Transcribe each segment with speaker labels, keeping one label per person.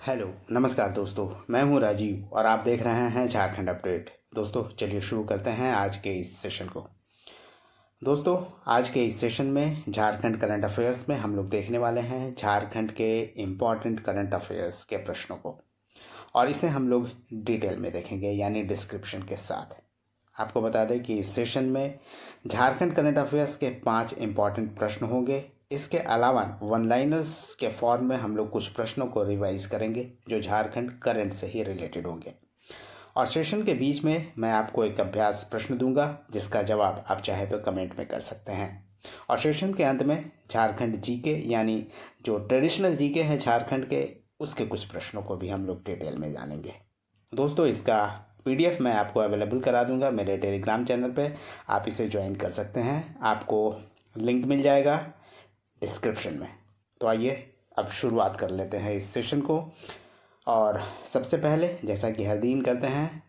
Speaker 1: Hello नमस्कार दोस्तों, मैं हूं राजीव और आप देख रहे हैं झारखंड अपडेट। दोस्तों चलिए शुरू करते हैं आज के इस सेशन को। दोस्तों आज के इस सेशन में झारखंड करंट अफेयर्स में हम लोग देखने वाले हैं झारखंड के इम्पॉर्टेंट करंट अफेयर्स के प्रश्नों को, और इसे हम लोग डिटेल में देखेंगे यानी डिस्क्रिप्शन के साथ। आपको बता दें कि इस सेशन में झारखंड करंट अफेयर्स के 5 इम्पॉर्टेंट प्रश्न होंगे। इसके अलावा वन लाइनर्स के फॉर्म में हम लोग कुछ प्रश्नों को रिवाइज करेंगे जो झारखंड करंट से ही रिलेटेड होंगे, और सेशन के बीच में मैं आपको एक अभ्यास प्रश्न दूंगा जिसका जवाब आप चाहे तो कमेंट में कर सकते हैं। और सेशन के अंत में झारखंड जीके यानी जो ट्रेडिशनल जीके है झारखंड के, उसके कुछ प्रश्नों को भी हम लोग डिटेल में जानेंगे। दोस्तों इसका पीडीएफ मैं आपको अवेलेबल करा दूंगा मेरे टेलीग्राम चैनल पे, आप इसे ज्वाइन कर सकते हैं। आपको लिंक मिल जाएगा डिस्क्रिप्शन में। तो आइए अब शुरुआत कर लेते हैं इस सेशन को। और सबसे पहले जैसा कि हर दिन करते हैं,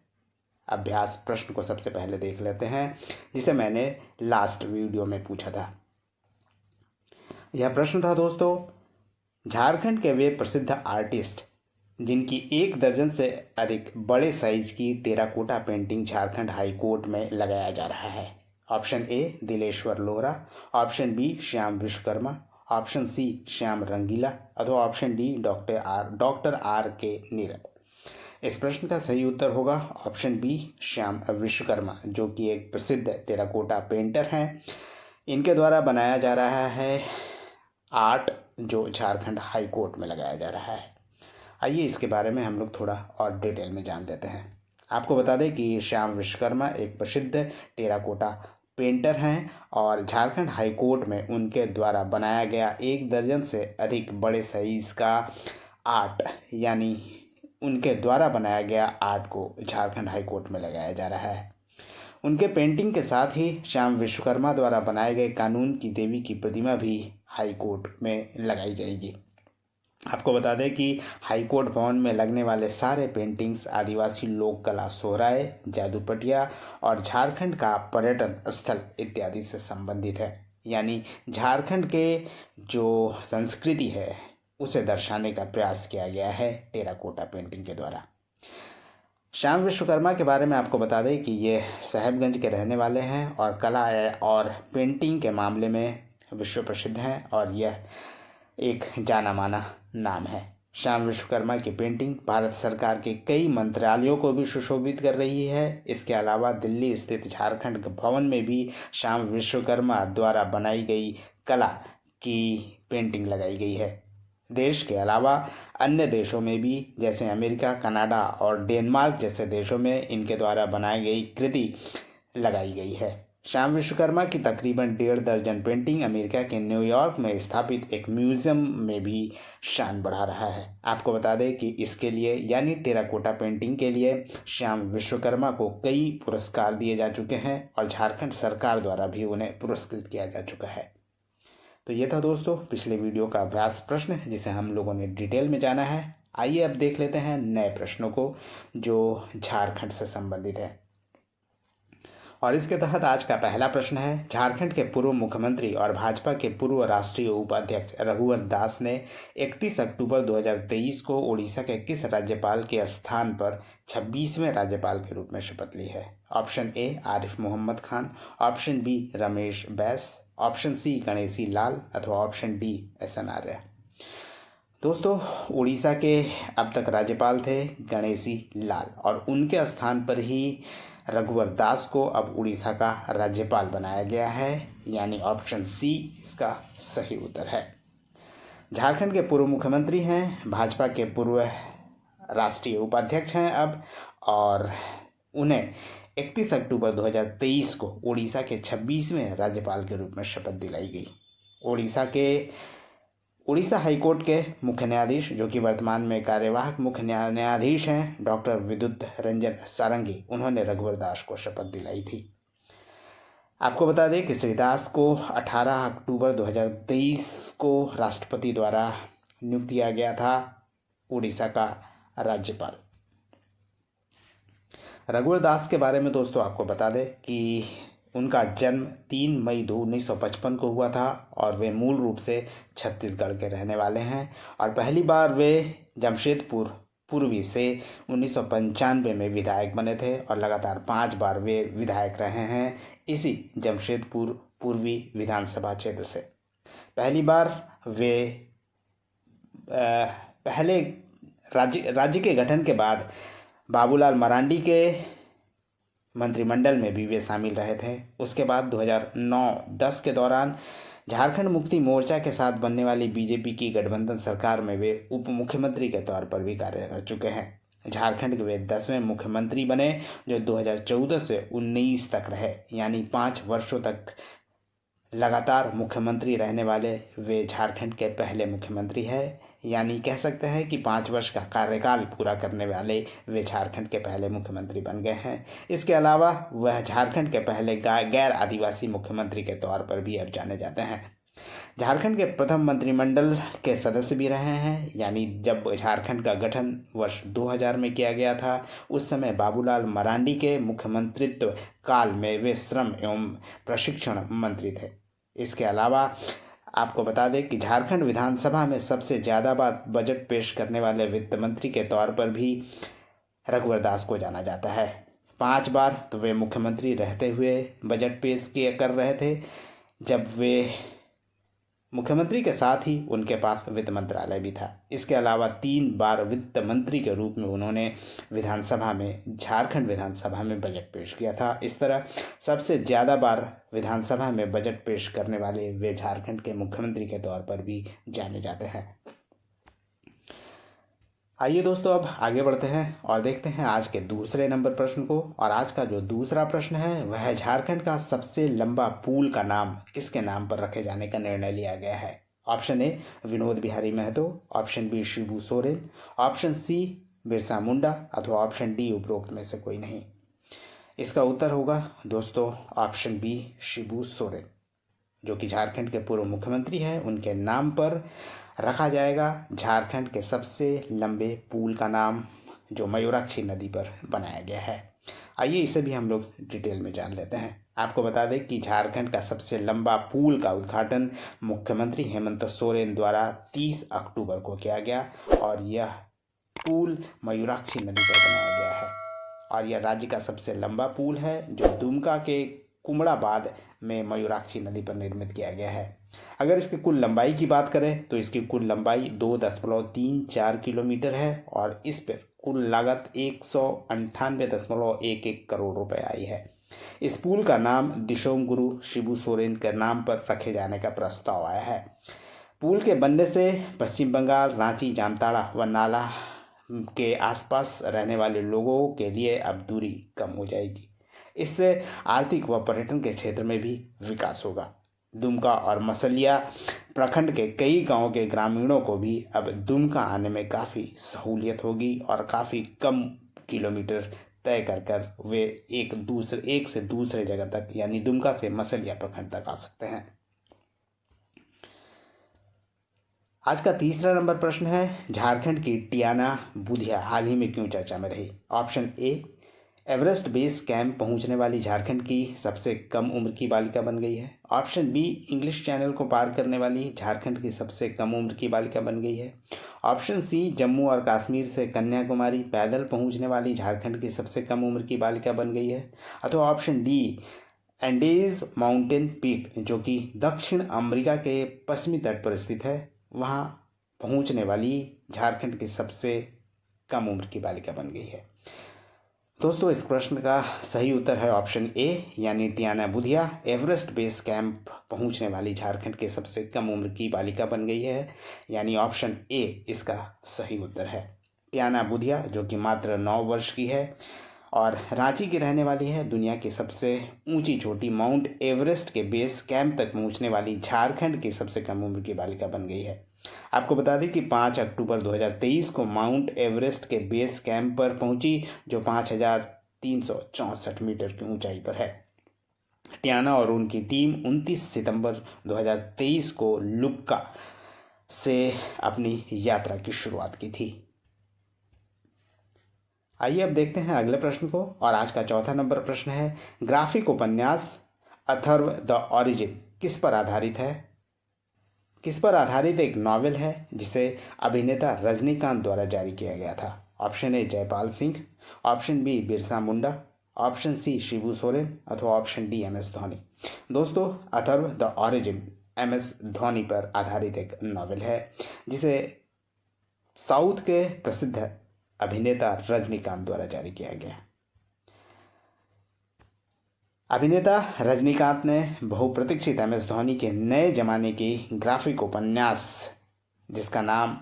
Speaker 1: अभ्यास प्रश्न को सबसे पहले देख लेते हैं जिसे मैंने लास्ट वीडियो में पूछा था। यह प्रश्न था दोस्तों, झारखंड के वे प्रसिद्ध आर्टिस्ट जिनकी 1 दर्जन से अधिक बड़े साइज की terracotta painting Jharkhand high court में लगाया जा रहा है। Option A Dileshwar Lohra, option B Shyam Vishwakarma, option C Shyam Rangila अथवा ऑप्शन डी डॉक्टर आर के नीरद। इस प्रश्न का सही उत्तर होगा ऑप्शन बी श्याम विश्वकर्मा, जो कि एक प्रसिद्ध टेराकोटा पेंटर हैं। इनके द्वारा बनाया जा रहा है आर्ट जो झारखंड हाई कोर्ट में लगाया जा रहा है। आइए इसके बारे में हम लोग थोड़ा और डिटेल में जान लेते हैं। आपको बता दें कि श्याम विश्वकर्मा एक प्रसिद्ध टेराकोटा पेंटर हैं और झारखंड हाई कोर्ट में उनके द्वारा बनाया गया 1 दर्जन से अधिक बड़े साइज का आर्ट यानी उनके द्वारा बनाया गया आर्ट को झारखंड हाई कोर्ट में लगाया जा रहा है। उनके पेंटिंग के साथ ही श्याम विश्वकर्मा द्वारा बनाए गए कानून की देवी की प्रतिमा भी हाई कोर्ट में लगाई जाएगी। आपको बता दें कि हाई कोर्ट भवन में लगने वाले सारे पेंटिंग्स आदिवासी लोक कला सोहराय, जादूपटिया और झारखंड का पर्यटन स्थल इत्यादि से संबंधित है, यानी झारखंड के जो संस्कृति है उसे दर्शाने का प्रयास किया गया है टेराकोटा पेंटिंग के द्वारा। श्याम विश्वकर्मा के बारे में आपको बता दें कि ये साहेबगंज के रहने वाले हैं और कला और पेंटिंग के मामले में विश्व प्रसिद्ध हैं और यह एक जाना माना नाम है। श्याम विश्वकर्मा की पेंटिंग भारत सरकार के कई मंत्रालयों को भी सुशोभित कर रही है। इसके अलावा दिल्ली स्थित झारखंड भवन में भी श्याम विश्वकर्मा द्वारा बनाई गई कला की पेंटिंग लगाई गई है। देश के अलावा अन्य देशों में भी जैसे अमेरिका, कनाडा और डेनमार्क जैसे देशों में इनके द्वारा बनाई गई कृति लगाई गई है। श्याम विश्वकर्मा की तकरीबन 1.5 दर्जन पेंटिंग अमेरिका के न्यूयॉर्क में स्थापित एक म्यूजियम में भी शान बढ़ा रहा है। आपको बता दें कि इसके लिए यानी टेराकोटा पेंटिंग के लिए श्याम विश्वकर्मा को कई पुरस्कार दिए जा चुके हैं और झारखंड सरकार द्वारा भी उन्हें पुरस्कृत किया जा चुका है। तो ये था दोस्तों पिछले वीडियो का अभ्यास प्रश्न जिसे हम लोगों ने डिटेल में जाना है। आइए अब देख लेते हैं नए प्रश्नों को जो झारखंड से संबंधित है। और इसके तहत आज का पहला प्रश्न है, झारखंड के पूर्व मुख्यमंत्री और भाजपा के पूर्व राष्ट्रीय उपाध्यक्ष रघुवर दास ने 31 अक्टूबर 2023 को ओडिशा के किस राज्यपाल के स्थान पर 26वें राज्यपाल के रूप में शपथ ली है? Option A Arif Mohammad Khan, option B Ramesh Bais, option C Ganeshi Lal अथवा ऑप्शन डी एस.एन. आर्य। दोस्तों उड़ीसा के अब तक राज्यपाल थे गणेशी लाल और उनके स्थान पर ही रघुवर दास को अब उड़ीसा का राज्यपाल बनाया गया है, यानी ऑप्शन सी इसका सही उत्तर है। झारखंड के पूर्व मुख्यमंत्री हैं, भाजपा के पूर्व राष्ट्रीय उपाध्यक्ष हैं अब, और उन्हें 31 अक्टूबर 2023 को उड़ीसा के 26वें राज्यपाल के रूप में शपथ दिलाई गई। उड़ीसा हाईकोर्ट के मुख्य न्यायाधीश जो कि वर्तमान में कार्यवाहक मुख्य न्यायाधीश हैं डॉक्टर विद्युत रंजन सारंगी, उन्होंने रघुवर दास को शपथ दिलाई थी। आपको बता दें कि श्री दास को 18 अक्टूबर 2023 को राष्ट्रपति द्वारा नियुक्त किया गया था उड़ीसा का राज्यपाल। रघुवर दास के बारे में दोस्तों आपको बता दें कि उनका जन्म 3 मई 1955 को हुआ था और वे मूल रूप से छत्तीसगढ़ के रहने वाले हैं और पहली बार वे जमशेदपुर पूर्वी से 1995 में विधायक बने थे और लगातार 5 बार वे विधायक रहे हैं इसी जमशेदपुर पूर्वी विधानसभा क्षेत्र से। पहली बार वे पहले राज्य के गठन के बाद बाबूलाल मरांडी के मंत्रिमंडल में भी वे शामिल रहे थे। उसके बाद 2009-10 के दौरान झारखंड मुक्ति मोर्चा के साथ बनने वाली बीजेपी की गठबंधन सरकार में वे उप मुख्यमंत्री के तौर पर भी कार्य कर चुके हैं। झारखंड के वे 10वें मुख्यमंत्री बने जो 2014 से 19 तक रहे, यानी 5 वर्षों तक लगातार मुख्यमंत्री रहने वाले वे झारखंड के पहले मुख्यमंत्री हैं, यानी कह सकते हैं कि 5 वर्ष का कार्यकाल पूरा करने वाले वे झारखंड के पहले मुख्यमंत्री बन गए हैं। इसके अलावा वह झारखंड के पहले गैर आदिवासी मुख्यमंत्री के तौर पर भी अब जाने जाते हैं। झारखंड के प्रथम मंत्रिमंडल के सदस्य भी रहे हैं, यानी जब झारखंड का गठन वर्ष 2000 में किया गया था उस समय बाबूलाल मरांडी के मुख्यमंत्रित्व काल में वे श्रम एवं प्रशिक्षण मंत्री थे। इसके अलावा आपको बता दें कि झारखंड विधानसभा में सबसे ज़्यादा बार बजट पेश करने वाले वित्त मंत्री के तौर पर भी रघुवर दास को जाना जाता है। 5 बार तो वे मुख्यमंत्री रहते हुए बजट पेश कर रहे थे, जब वे मुख्यमंत्री के साथ ही उनके पास वित्त मंत्रालय भी था। इसके अलावा 3 बार वित्त मंत्री के रूप में उन्होंने झारखंड विधानसभा में बजट पेश किया था। इस तरह सबसे ज़्यादा बार विधानसभा में बजट पेश करने वाले वे झारखंड के मुख्यमंत्री के तौर पर भी जाने जाते हैं। आइए दोस्तों, अब आगे बढ़ते हैं और देखते हैं आज के दूसरे नंबर प्रश्न को। और आज का जो दूसरा प्रश्न है वह है, झारखंड का सबसे लंबा पुल का नाम किसके नाम पर रखे जाने का निर्णय लिया गया है? Option A Vinod Bihari Mahato, option B Shibu Soren, option C Birsa Munda अथवा ऑप्शन डी उपरोक्त में से कोई नहीं। इसका उत्तर होगा दोस्तों ऑप्शन बी शिबू सोरेन, जो कि झारखंड के पूर्व मुख्यमंत्री हैं। उनके नाम पर रखा जाएगा झारखंड के सबसे लंबे पुल का नाम, जो मयूराक्षी नदी पर बनाया गया है। आइए इसे भी हम लोग डिटेल में जान लेते हैं। आपको बता दें कि झारखंड का सबसे लंबा पुल का उद्घाटन मुख्यमंत्री हेमंत सोरेन द्वारा 30 अक्टूबर को किया गया और यह पुल मयूराक्षी नदी पर बनाया गया है और यह राज्य का सबसे लंबा पुल है, जो दुमका के कुमड़ाबाद में मयूराक्षी नदी पर निर्मित किया गया है। अगर इसकी कुल लंबाई की बात करें तो इसकी कुल लंबाई 2.34 किलोमीटर है और इस पर कुल लागत 198.11 करोड़ रुपए आई है। इस पुल का नाम दिशोम गुरु शिबू सोरेन के नाम पर रखे जाने का प्रस्ताव आया है। पुल के बनने से पश्चिम बंगाल, रांची, जामताड़ा व नाला के आसपास रहने वाले लोगों के लिए अब दूरी कम हो जाएगी। इससे आर्थिक व पर्यटन के क्षेत्र में भी विकास होगा। दुमका और मसलिया प्रखंड के कई गांवों के ग्रामीणों को भी अब दुमका आने में काफ़ी सहूलियत होगी और काफ़ी कम किलोमीटर तय कर वे एक से दूसरे जगह तक, यानी दुमका से मसलिया प्रखंड तक आ सकते हैं। आज का तीसरा नंबर प्रश्न है, झारखंड की टियाना बुधिया हाल ही में क्यों चर्चा में रही? Option A, Everest base camp पहुंचने वाली झारखंड की सबसे कम उम्र की बालिका बन गई है। ऑप्शन बी, इंग्लिश चैनल को पार करने वाली झारखंड की सबसे कम उम्र की बालिका बन गई है। ऑप्शन सी, जम्मू और कश्मीर से कन्याकुमारी पैदल पहुंचने वाली झारखंड की सबसे कम उम्र की बालिका बन गई है। अथवा ऑप्शन डी, एंडेज माउंटेन पीक, जो कि दक्षिण अमेरिका के पश्चिमी तट पर स्थित है, वहाँ पहुँचने वाली झारखंड की सबसे कम उम्र की बालिका बन गई है। दोस्तों, इस प्रश्न का सही उत्तर है ऑप्शन ए, यानी Tiana Budhiya Everest base camp पहुंचने वाली झारखंड के सबसे कम उम्र की बालिका बन गई है, यानी ऑप्शन ए इसका सही उत्तर है। टियाना बुधिया, जो कि मात्र 9 वर्ष की है और रांची की रहने वाली है, दुनिया की सबसे ऊंची चोटी माउंट एवरेस्ट के बेस कैंप तक पहुंचने वाली झारखंड की सबसे कम उम्र की बालिका बन गई है। आपको बता दें कि 5 अक्टूबर 2023 को माउंट एवरेस्ट के बेस कैंप पर पहुंची, जो 5364 मीटर की ऊंचाई पर है। टियाना और उनकी टीम 29 सितंबर 2023 को लुक्का से अपनी यात्रा की शुरुआत की थी। आइए अब देखते हैं अगले प्रश्न को। और आज का चौथा नंबर प्रश्न है, ग्राफिक उपन्यास अथर्व द ओरिजिन किस पर आधारित है? किस पर आधारित एक नॉवेल है जिसे अभिनेता रजनीकांत द्वारा जारी किया गया था? Option A Jaipal Singh, option B Birsa Munda, option C Shibu Soren अथवा option D M S Dhoni. दोस्तों, Atharva the origin M S Dhoni पर आधारित एक नॉवेल है जिसे साउथ के प्रसिद्ध अभिनेता रजनीकांत द्वारा जारी किया गया। अभिनेता रजनीकांत ने बहुप्रतीक्षित एम एस धोनी के नए जमाने की ग्राफिक उपन्यास जिसका नाम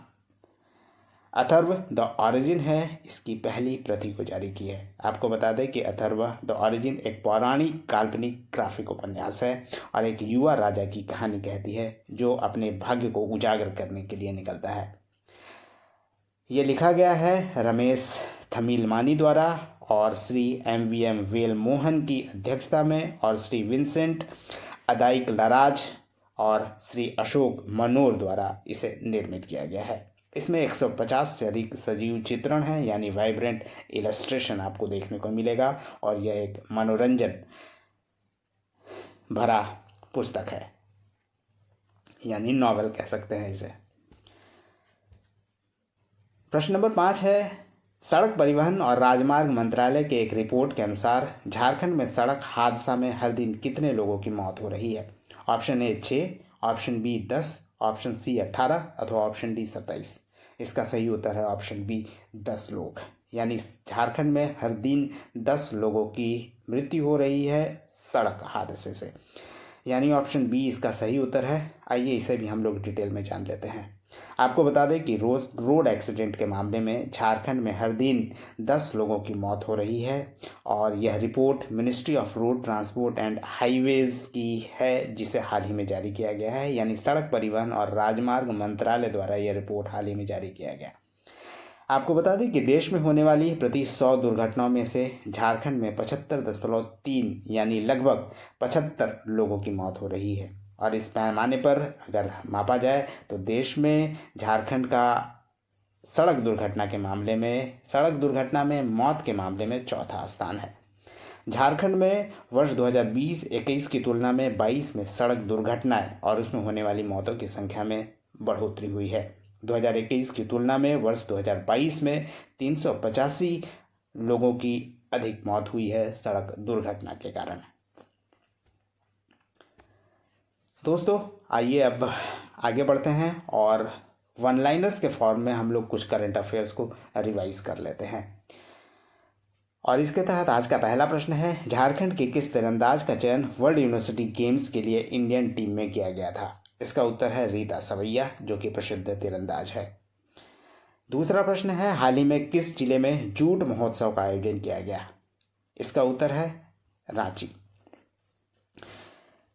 Speaker 1: अथर्व द ओरिजिन है, इसकी पहली प्रति को जारी की है। आपको बता दें कि अथर्व द ओरिजिन एक पौराणिक काल्पनिक ग्राफिक उपन्यास है और एक युवा राजा की कहानी कहती है जो अपने भाग्य को उजागर करने के लिए निकलता है। ये लिखा गया है रमेश थमीलमानी द्वारा और श्री एम वेल मोहन की अध्यक्षता में और श्री विंसेंट अदाइक लराज और श्री अशोक मनोर द्वारा इसे निर्मित किया गया है। इसमें 150 से अधिक सजीव चित्रण हैं, यानी वाइब्रेंट इलस्ट्रेशन आपको देखने को मिलेगा और यह एक मनोरंजन भरा पुस्तक है, यानी नॉवेल कह सकते हैं इसे। प्रश्न नंबर 5 है, सड़क परिवहन और राजमार्ग मंत्रालय के एक रिपोर्ट के अनुसार झारखंड में सड़क हादसा में हर दिन कितने लोगों की मौत हो रही है? Option A 6, option B 10, option C 18 अथवा ऑप्शन डी 27। इसका सही उत्तर है ऑप्शन बी 10 लोग, यानी झारखंड में हर दिन 10 लोगों की मृत्यु हो रही है सड़क हादसे से, यानी ऑप्शन बी इसका सही उत्तर है। आइए इसे भी हम लोग डिटेल में जान लेते हैं। आपको बता दें कि रोड एक्सीडेंट के मामले में झारखंड में हर दिन 10 लोगों की मौत हो रही है और यह report ministry of road transport and highways की है जिसे हाल ही में जारी किया गया है, यानी सड़क परिवहन और राजमार्ग मंत्रालय द्वारा यह रिपोर्ट हाल ही में जारी किया गया। आपको बता दें कि देश में होने वाली प्रति 100 दुर्घटनाओं में से झारखंड में 75.3 यानी लगभग 75 लोगों की मौत हो रही है और इस पैमाने पर अगर मापा जाए तो देश में झारखंड का सड़क दुर्घटना में मौत के मामले में चौथा स्थान है। झारखंड में वर्ष 2020-21 की तुलना में 22 में सड़क दुर्घटनाएं और उसमें होने वाली मौतों की संख्या में बढ़ोतरी हुई है। 2021 की तुलना में वर्ष 2022 में 385 लोगों की अधिक मौत हुई है सड़क दुर्घटना के कारण। दोस्तों, आइए अब आगे बढ़ते हैं और वन लाइनर्स के फॉर्म में हम लोग कुछ करंट अफेयर्स को रिवाइज कर लेते हैं। और इसके तहत आज का पहला प्रश्न है, झारखंड के किस तीरंदाज का चयन वर्ल्ड यूनिवर्सिटी गेम्स के लिए इंडियन टीम में किया गया था? इसका उत्तर है रीता सवैया, जो कि प्रसिद्ध तीरंदाज है। दूसरा प्रश्न है, हाल ही में किस जिले में जूट महोत्सव का आयोजन किया गया? इसका उत्तर है रांची।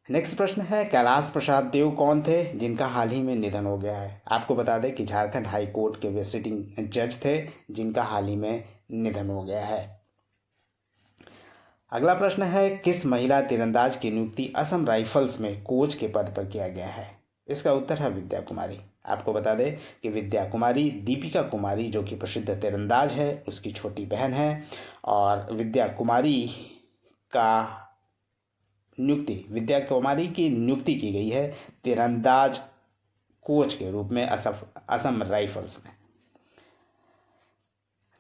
Speaker 1: नेक्स्ट प्रश्न है, कैलाश प्रसाद देव कौन थे जिनका हाल ही में निधन हो गया है? आपको बता दें कि झारखंड हाई कोर्ट के वे सिटिंग जज थे जिनका हाल ही में निधन हो गया है। अगला प्रश्न है, किस महिला तीरंदाज की नियुक्ति असम राइफल्स में कोच के पद पर किया गया है? इसका उत्तर है विद्या कुमारी। आपको बता दें कि विद्या कुमारी दीपिका कुमारी, जो कि प्रसिद्ध तीरंदाज है, उसकी छोटी बहन है और विद्या कुमारी की नियुक्ति की गई है तीरंदाज कोच के रूप में असम राइफल्स में।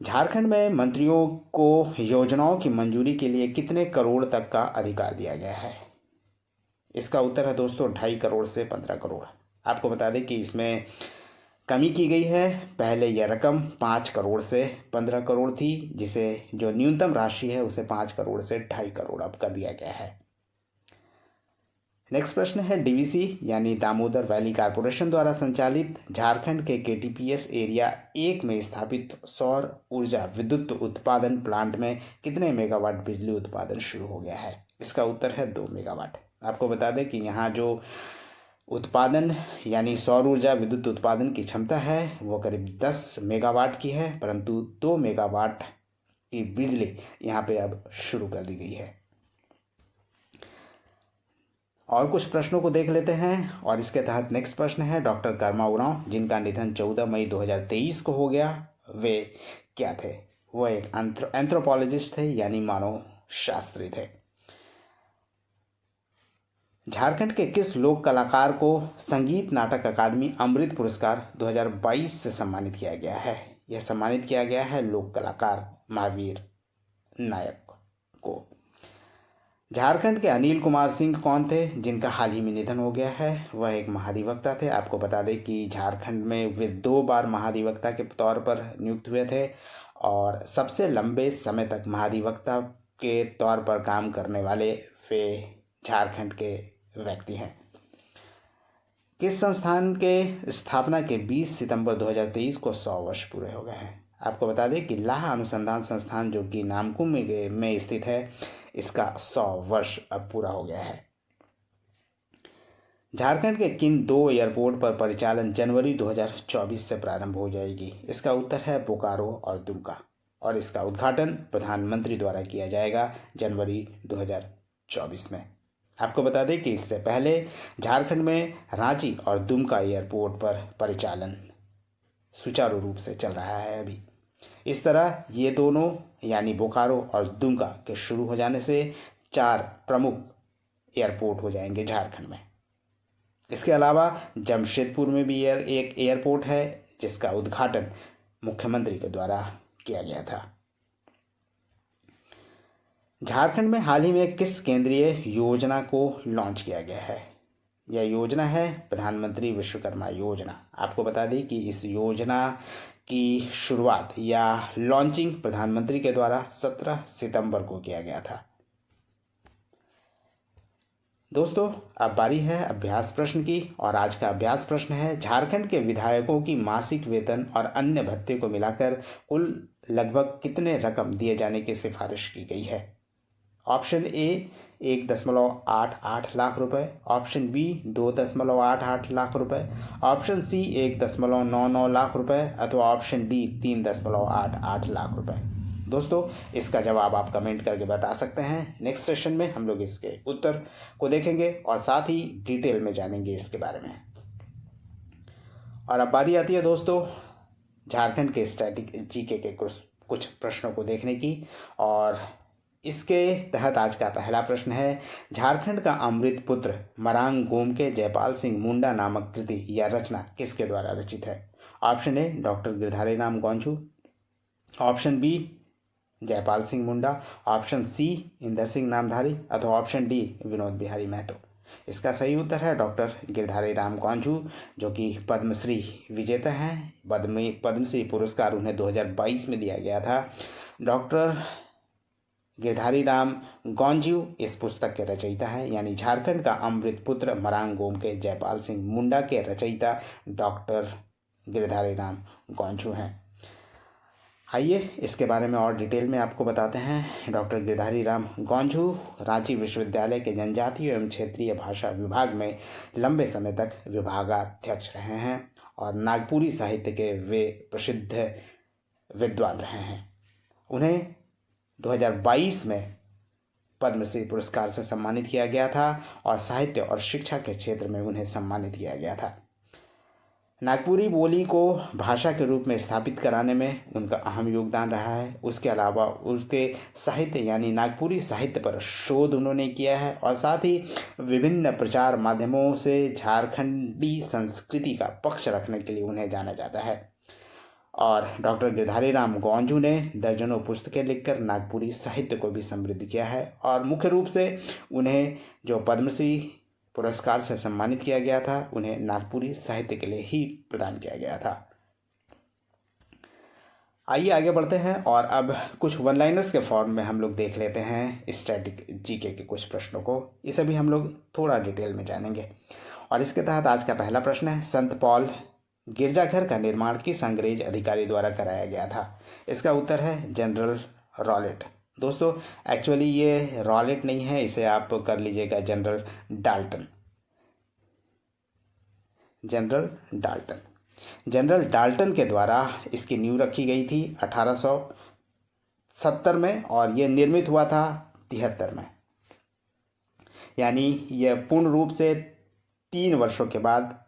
Speaker 1: झारखंड में मंत्रियों को योजनाओं की मंजूरी के लिए कितने करोड़ तक का अधिकार दिया गया है? इसका उत्तर है दोस्तों 2.5 करोड़ से 15 करोड़। आपको बता दें कि इसमें कमी की गई है। पहले यह रकम 5 करोड़ से 15 करोड़ थी, जिसे जो न्यूनतम राशि है उसे 5 करोड़ से 2.5 करोड़ अब कर दिया गया है। नेक्स्ट प्रश्न है, डीवीसी यानी दामोदर वैली कारपोरेशन द्वारा संचालित झारखंड के केटीपीएस एरिया 1 में स्थापित सौर ऊर्जा विद्युत उत्पादन प्लांट में कितने मेगावाट बिजली उत्पादन शुरू हो गया है? इसका उत्तर है 2 मेगावाट। आपको बता दें कि यहाँ जो उत्पादन यानी सौर ऊर्जा विद्युत उत्पादन की क्षमता है वो करीब 10 मेगावाट की है, परंतु 2 मेगावाट की बिजली यहाँ पे अब शुरू कर दी गई है। और कुछ प्रश्नों को देख लेते हैं और इसके तहत नेक्स्ट प्रश्न है, डॉक्टर कर्मा उरांव जिनका निधन 14 मई 2023 को हो गया, वे क्या थे? वो एक एंथ्रोपोलॉजिस्ट थे यानी मानव शास्त्री थे। झारखंड के किस लोक कलाकार को संगीत नाटक अकादमी अमृत पुरस्कार 2022 से सम्मानित किया गया है? यह सम्मानित किया गया है लोक कलाकार महावीर नायक को। झारखंड के अनिल कुमार सिंह कौन थे जिनका हाल ही में निधन हो गया है? वह एक महाधिवक्ता थे। आपको बता दें कि झारखंड में वे 2 बार महाधिवक्ता के तौर पर नियुक्त हुए थे और सबसे लंबे समय तक महाधिवक्ता के तौर पर काम करने वाले वे झारखंड के व्यक्ति हैं। किस संस्थान के स्थापना के 20 सितंबर 2023 को 100 वर्ष पूरे हो गए हैं? आपको बता दें कि लाह अनुसंधान संस्थान जो कि नामकुम में स्थित है, इसका 100 वर्ष अब पूरा हो गया है। झारखंड के किन 2 एयरपोर्ट पर परिचालन जनवरी 2024 से प्रारंभ हो जाएगी? इसका उत्तर है बोकारो और दुमका, और इसका उद्घाटन प्रधानमंत्री द्वारा किया जाएगा जनवरी 2024 में। आपको बता दें कि इससे पहले झारखंड में रांची और दुमका एयरपोर्ट पर परिचालन सुचारू रूप से चल रहा है अभी। इस तरह ये दोनों यानी बोकारो और दुमका के शुरू हो जाने से 4 प्रमुख एयरपोर्ट हो जाएंगे झारखंड में। इसके अलावा जमशेदपुर में भी एक एयरपोर्ट है जिसका उद्घाटन मुख्यमंत्री के द्वारा किया गया था। झारखंड में हाल ही में किस केंद्रीय योजना को लॉन्च किया गया है? यह योजना है प्रधानमंत्री विश्वकर्मा योजना। आपको बता दें कि इस योजना की शुरुआत या लॉन्चिंग प्रधानमंत्री के द्वारा 17 सितंबर को किया गया था। दोस्तों, अब बारी है अभ्यास प्रश्न की, और आज का अभ्यास प्रश्न है झारखंड के विधायकों की मासिक वेतन और अन्य भत्ते को मिलाकर कुल लगभग कितने रकम दिए जाने की सिफारिश की गई है? ऑप्शन ए 1.88 लाख रुपए, ऑप्शन बी 2.88 लाख रुपए, ऑप्शन सी 1.99 लाख रुपए, अथवा ऑप्शन डी 3.88 लाख रुपए। दोस्तों, इसका जवाब आप कमेंट करके बता सकते हैं। नेक्स्ट सेशन में हम लोग इसके उत्तर को देखेंगे और साथ ही डिटेल में जानेंगे इसके बारे में। और अब बारी आती है दोस्तों झारखंड के स्टैटिक जीके के कुछ प्रश्नों को देखने की, और इसके तहत आज का पहला प्रश्न है झारखंड का अमृत पुत्र मरांग गोम के जयपाल सिंह मुंडा नामक कृति या रचना किसके द्वारा रचित है? Option A doctor Girdhari Ram Gonjhu, option B Jaipal Singh Munda, option C Inder Singh Namdhari, अथवा ऑप्शन डी विनोद बिहारी महतो। इसका सही उत्तर है डॉक्टर गिरधारी राम गोंझू, जो कि पद्मश्री विजेता हैं। पद्मश्री पुरस्कार उन्हें 2022 में दिया गया था। डॉक्टर गिरधारी राम गोंझू इस पुस्तक के रचयिता हैं, यानी झारखंड का अमृत पुत्र मरांग गोम के जयपाल सिंह मुंडा के रचयिता डॉक्टर गिरधारी राम गोंझू हैं। आइए इसके बारे में और डिटेल में आपको बताते हैं। डॉक्टर गिरधारी राम गोंझू रांची विश्वविद्यालय के जनजातीय एवं क्षेत्रीय भाषा विभाग में लंबे समय तक विभागाध्यक्ष रहे हैं और नागपुरी साहित्य के वे प्रसिद्ध विद्वान रहे हैं। उन्हें 2022 में पद्मश्री पुरस्कार से सम्मानित किया गया था और साहित्य और शिक्षा के क्षेत्र में उन्हें सम्मानित किया गया था। नागपुरी बोली को भाषा के रूप में स्थापित कराने में उनका अहम योगदान रहा है। उसके अलावा उसके साहित्य यानी नागपुरी साहित्य पर शोध उन्होंने किया है और साथ ही विभिन्न प्रचार माध्यमों से झारखंडी संस्कृति का पक्ष रखने के लिए उन्हें जाना जाता है। और डॉक्टर गिरधारी राम गोंझू ने दर्जनों पुस्तकें लिखकर नागपुरी साहित्य को भी समृद्ध किया है और मुख्य रूप से उन्हें जो पद्मश्री पुरस्कार से सम्मानित किया गया था उन्हें नागपुरी साहित्य के लिए ही प्रदान किया गया था। आइए आगे बढ़ते हैं और अब कुछ वन लाइनर्स के फॉर्म में हम लोग देख लेते हैं स्टैटिक जीके के कुछ प्रश्नों को। इसे भी हम लोग थोड़ा डिटेल में जानेंगे और इसके तहत आज का पहला प्रश्न है संत पॉल गिरजाघर का निर्माण किस अंग्रेज अधिकारी द्वारा कराया गया था? इसका उत्तर है जनरल रॉलेट। दोस्तों एक्चुअली ये रॉलेट नहीं है, इसे आप कर लीजिएगा जनरल डाल्टन। जनरल डाल्टन के द्वारा इसकी नींव रखी गई थी 1870 में और ये निर्मित हुआ था 73 में, यानी यह पूर्ण रूप से 3 वर्षों के बाद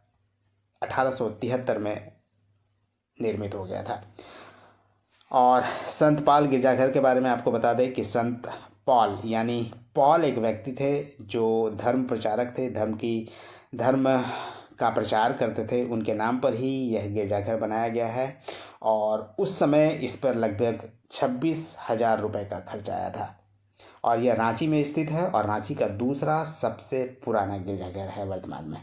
Speaker 1: 1873 में निर्मित हो गया था। और संत पॉल गिरजाघर के बारे में आपको बता दें कि संत पॉल यानी पॉल एक व्यक्ति थे जो धर्म प्रचारक थे, धर्म का प्रचार करते थे। उनके नाम पर ही यह गिरजाघर बनाया गया है और उस समय इस पर लगभग 26,000 रुपये का खर्च आया था और यह रांची में स्थित है और रांची का दूसरा सबसे पुराना गिरजाघर है वर्तमान में।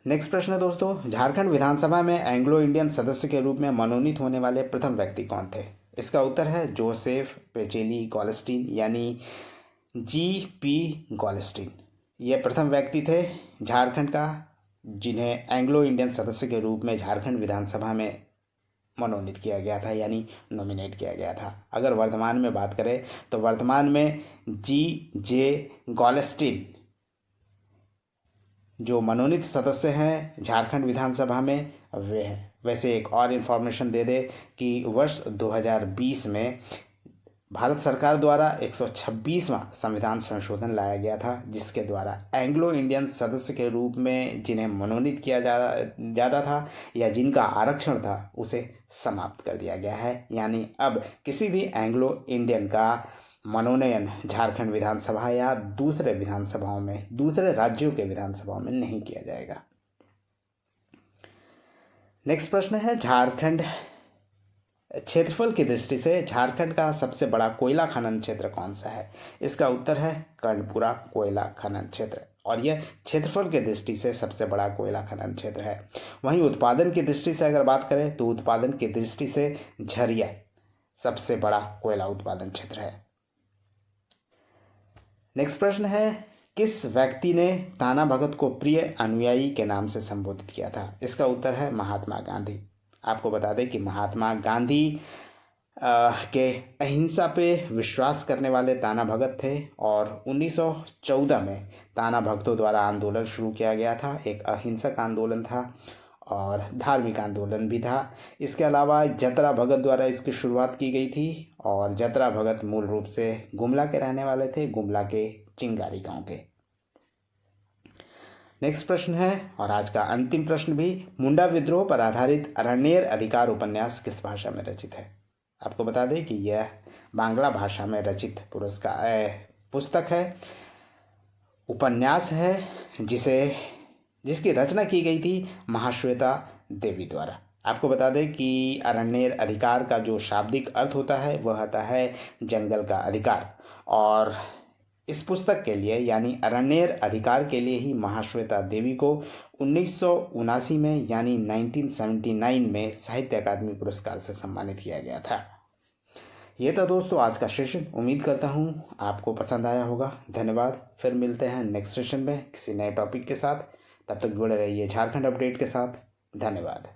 Speaker 1: नेक्स्ट प्रश्न है दोस्तों, झारखंड विधानसभा में एंग्लो इंडियन सदस्य के रूप में मनोनीत होने वाले प्रथम व्यक्ति कौन थे? इसका उत्तर है जोसेफ पेचेली गॉलस्टीन यानी G.P. गॉलस्टीन। ये प्रथम व्यक्ति थे झारखंड का जिन्हें एंग्लो इंडियन सदस्य के रूप में झारखंड विधानसभा में मनोनीत किया गया था यानी नॉमिनेट किया गया था। अगर वर्तमान में बात करें तो वर्तमान में G.J. गॉलस्टीन जो मनोनीत सदस्य हैं झारखंड विधानसभा में वे हैं। वैसे एक और इन्फॉर्मेशन दे दे कि वर्ष 2020 में भारत सरकार द्वारा 126वां संविधान संशोधन लाया गया था जिसके द्वारा एंग्लो इंडियन सदस्य के रूप में जिन्हें मनोनीत किया जाता था या जिनका आरक्षण था उसे समाप्त कर दिया गया है। यानी अब किसी भी एंग्लो इंडियन का मनोनयन झारखंड विधानसभा या दूसरे विधानसभाओं में, दूसरे राज्यों के विधानसभाओं में नहीं किया जाएगा। नेक्स्ट प्रश्न है, झारखंड क्षेत्रफल की दृष्टि से झारखंड का सबसे बड़ा कोयला खनन क्षेत्र कौन सा है? इसका उत्तर है कर्णपुरा कोयला खनन क्षेत्र और यह क्षेत्रफल की दृष्टि से सबसे बड़ा कोयला खनन क्षेत्र है। वहीं उत्पादन की दृष्टि से अगर बात करें तो उत्पादन की दृष्टि से झरिया सबसे बड़ा कोयला उत्पादन क्षेत्र है। नेक्स्ट प्रश्न है, किस व्यक्ति ने ताना भगत को प्रिय अनुयायी के नाम से संबोधित किया था? इसका उत्तर है महात्मा गांधी। आपको बता दें कि महात्मा गांधी के अहिंसा पे विश्वास करने वाले ताना भगत थे और 1914 में ताना भगतों द्वारा आंदोलन शुरू किया गया था। एक अहिंसक आंदोलन था और धार्मिक आंदोलन भी था। इसके अलावा जतरा भगत द्वारा इसकी शुरुआत की गई थी और जतरा भगत मूल रूप से गुमला के रहने वाले थे, गुमला के चिंगारी गांव के। नेक्स्ट प्रश्न है और आज का अंतिम प्रश्न भी, मुंडा विद्रोह पर आधारित अरण्येर अधिकार उपन्यास किस भाषा में रचित है? आपको बता दें कि यह बांग्ला भाषा में रचित पुस्तक है, उपन्यास है जिसकी रचना की गई थी महाश्वेता देवी द्वारा। आपको बता दें कि अरण्येर अधिकार का जो शाब्दिक अर्थ होता है वह आता है जंगल का अधिकार और इस पुस्तक के लिए यानी अरण्येर अधिकार के लिए ही महाश्वेता देवी को 1979 में यानी 1979 में साहित्य अकादमी पुरस्कार से सम्मानित किया गया था। ये था दोस्तों आज का सेशन। उम्मीद करता हूँ आपको पसंद आया होगा। धन्यवाद। फिर मिलते हैं नेक्स्ट सेशन में किसी नए टॉपिक के साथ। तब तक जुड़े रहिए झारखंड अपडेट के साथ। धन्यवाद।